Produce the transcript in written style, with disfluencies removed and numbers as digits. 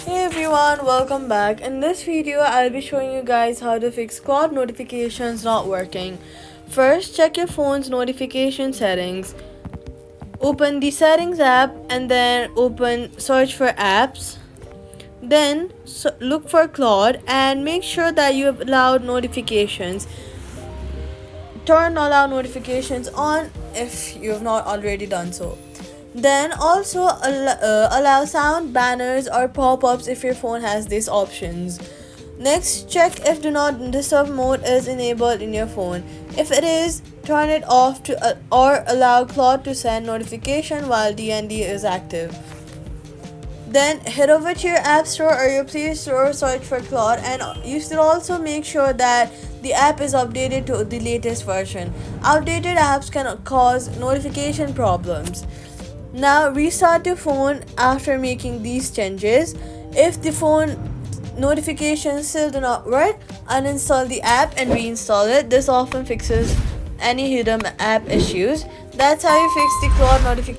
Hey everyone, welcome back. In this video, I'll be showing you guys how to fix Claude notifications not working. First, check your phone's notification settings. Open the settings app and then open search for apps. Then look for Claude and make sure that you have allowed notifications. Turn allow notifications on if you have not already done so. Then also allow sound banners or pop-ups if your phone has these options. Next, check if do not disturb mode is enabled in your phone. If it is, turn it off to or allow Claude to send notification while DND is active. Then head over to your app store or your Play Store, search for Claude, and you should also make sure that the app is updated to the latest version. Outdated apps can cause notification problems. Now restart your phone after making these changes. If the phone notifications still do not work, uninstall the app and reinstall it. This often fixes any hidden app issues. That's how you fix the Claude notification.